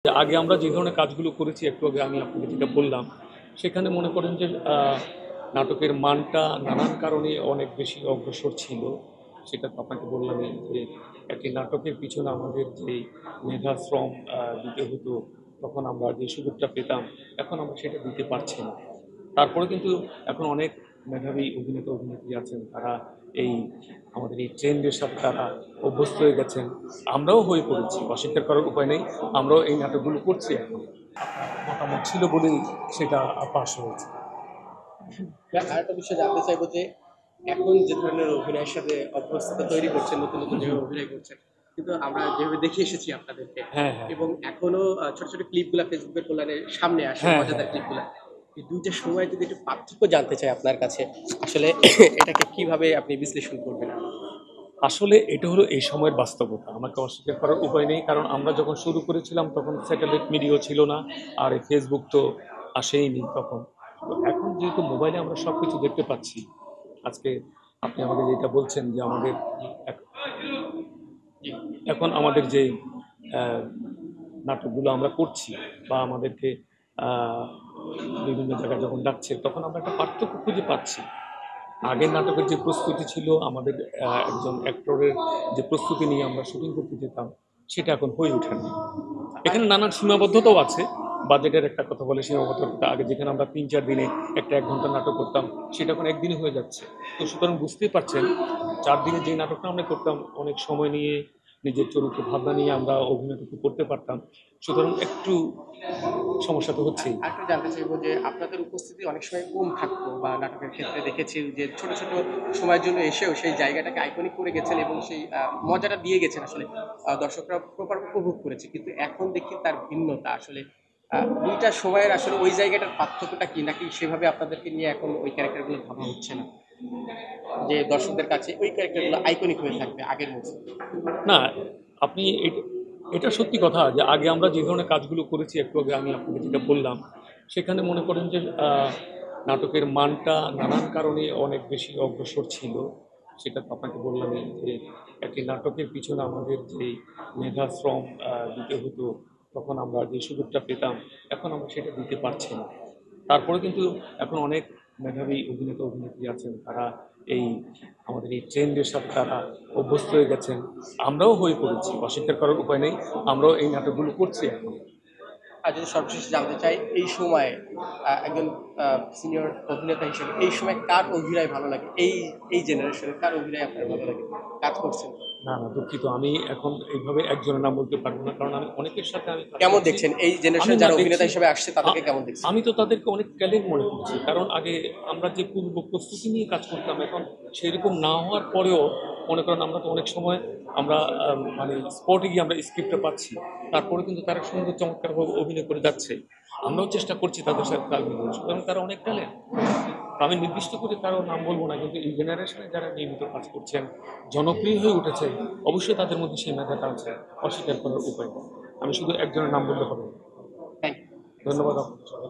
আগে আমরা যে ধরনের কাজগুলো করেছি একটু আগে আমি আপনাকে যেটা বললাম, সেখানে মনে করেন যে নাটকের মানটা নানান কারণে অনেক বেশি অগ্রসর ছিল। সেটা তো আপনাকে বললামই যে একটি নাটকের পিছনে আমাদের যে মেধা শ্রম দিতে হতো, তখন আমরা যে সুযোগটা পেতাম, এখন আমরা সেটা দিতে পারছি না। তারপরে কিন্তু এখন অনেক মেধাবী অভিনেতা অভিনেত্রী আছেন, তারা এই আমাদের এই ট্রেন্ডের সাথে তারা অভ্যস্ত হয়ে গেছেন। আমরাও হয়ে পড়েছি, অস্বীকার করার উপায় নেই। আমরাও এই নাটকগুলো করছি এখন। মতামত ছিল বলেই সেটা পাশ হয়েছে। আরেকটা বিষয় জানতে চাইবো যে এখন যে ধরনের অভিনয়ের সাথে অভ্যস্ততা তৈরি করছেন, নতুন নতুন যেভাবে অভিনয় করছেন, কিন্তু আমরা যেভাবে দেখে এসেছি আপনাদেরকে, হ্যাঁ, হ্যাঁ, এবং এখনো ছোট ছোট ক্লিপগুলা ফেসবুকের কল্যাণে সামনে আসে, হ্যাঁ, হ্যাঁ। মজাদার ক্লিপগুলা। এই দুইটা সময় যদি একটু পার্থক্য জানতে চাই আপনার কাছে, আসলে এটাকে কিভাবে আপনি বিশ্লেষণ করবেন? আসলে এটা হলো এই সময়ের বাস্তবতা, আমাকে অস্বীকার করার উপায় নেই। কারণ আমরা যখন শুরু করেছিলাম তখন স্যাটেলাইট মিডিয়াও ছিল না, আর এই ফেসবুক তো আসেইনি তখন। তো এখন যেহেতু মোবাইলে আমরা সব কিছু দেখতে পাচ্ছি, আজকে আপনি আমাকে যেটা বলছেন যে আমাদের এক- জি। এখন আমাদের যে আহ, নাটকগুলো আমরা করছি বা আমাদেরকে আহ, বিভিন্ন জায়গায় যখন ডাকছে, তখন আমরা একটা পার্থক্য খুঁজে পাচ্ছি। আগের নাটকের যে প্রস্তুতি ছিল, আমাদের একজন অ্যাক্টরের যে প্রস্তুতি নিয়ে আমরা শুটিং করতে যেতাম, সেটা এখন হয়ে ওঠে না। এখানে নানান সীমাবদ্ধতাও আছে। বাজেটের একটা কথা বলে সীমাবদ্ধতা, আগে যেখানে আমরা ৩-৪ দিনে একটা ১ ঘন্টার নাটক করতাম, সেটা এখন একদিনে হয়ে যাচ্ছে। তো সুতরাং বুঝতেই পারছেন, ৪ দিনে যে নাটকটা আমরা করতাম, অনেক সময় নিয়ে নিজের চরিত্র ভাবনা নিয়ে আমরা অভিনয়টুকু করতে পারতাম। সুতরাং একটু সমস্যা তো হচ্ছেই। আরেকটু জানতে চাইবো যে আপনাদের উপস্থিতি অনেক সময় কম থাকতো, বা নাটকের ক্ষেত্রে দেখেছি যে ছোট ছোট সময়ের জন্য এসেও সেই জায়গাটাকে আইকনিক করে গেছেন, এবং সেই মজাটা দিয়ে গেছেন আসলে। দর্শকরা প্রপার উপভোগ করেছে, কিন্তু এখন দেখি তার ভিন্নতা আসলে। দুইটা সময়ের আসলে ওই জায়গাটার পার্থক্যটা কি, নাকি সেভাবে আপনাদেরকে নিয়ে এখন ওই ক্যারেক্টারগুলো ভাবা হচ্ছে না, যে দর্শকদের কাছে ওই ক্যারেক্টারগুলো আইকনিক হয়ে থাকবে আগের মতো? না, আপনি এটা সত্যি কথা যে আগে আমরা যে ধরনের কাজগুলো করেছি একটু আগে আমি আপনাকে যেটা বললাম, সেখানে মনে করেন যে নাটকের মানটা নানান কারণে অনেক বেশি অগ্রসর ছিল। সেটা তো আপনাকে বললামই যে একটি নাটকের পিছনে আমাদের যে মেধা শ্রম দিতে হতো, তখন আমরা যে সুযোগটা পেতাম, এখন আমরা সেটা দিতে পারছি না। তারপরে কিন্তু এখন অনেক মেধাবী অভিনেতা অভিনেত্রী আছেন, তারা এই আমাদের এই ট্রেন্ডের সাথে তারা অভ্যস্ত হয়ে গেছেন। আমরাও হয়ে পড়েছি, অস্বীকার করার উপায় নেই। আমরাও এই নাটকগুলো করছি এখন। আর যদি সর্বশেষ জানতে চাই, এই সময়ে একজন সিনিয়র অভিনেতা হিসেবে এই সময় কার অভিনয় ভালো লাগে? এই জেনারেশনে কার অভিনয় আপনার ভালো লাগে? কাজ করছেন। না, না, দুঃখিত, আমি এখন এইভাবে একজনের নাম বলতে পারবো না, কারণ আমি অনেকের সাথে আমি কাজ কেমন করছি। দেখছেন এই আমি জেনারেশনে না যারা দেখছি, অভিনেতা হিসেবে আসছে তাদেরকে কেমন দেখছেন? আমি তো তাদেরকে অনেক ট্যালেন্ট মনে করছি। কারণ আগে আমরা যে পূর্ব প্রস্তুতি নিয়ে কাজ করতাম, এখন সেরকম না হওয়ার পরেও মনে করেন আমরা তো অনেক সময় আমরা মানে স্পটে গিয়ে আমরা স্ক্রিপ্টটা পাচ্ছি, তারপরে কিন্তু তারা সুন্দর চমৎকারভাবে অভিনয় করে যাচ্ছে। আমরাও চেষ্টা করছি তাদের সাথে তাল মিলিয়ে, সুতরাং তারা অনেক ট্যালেন্ট। আমি নির্দিষ্ট করে কারো নাম বলবো না, কিন্তু এই জেনারেশনে যারা নিয়মিত কাজ করছেন, জনপ্রিয় হয়ে উঠেছেন, অবশ্যই তাদের মধ্যে সেই মেধাটা আছে, অস্বীকার করার উপায় নেই। আমি শুধু একজনের নাম বললে হবে না। Thank you. ধন্যবাদ আপনাকে।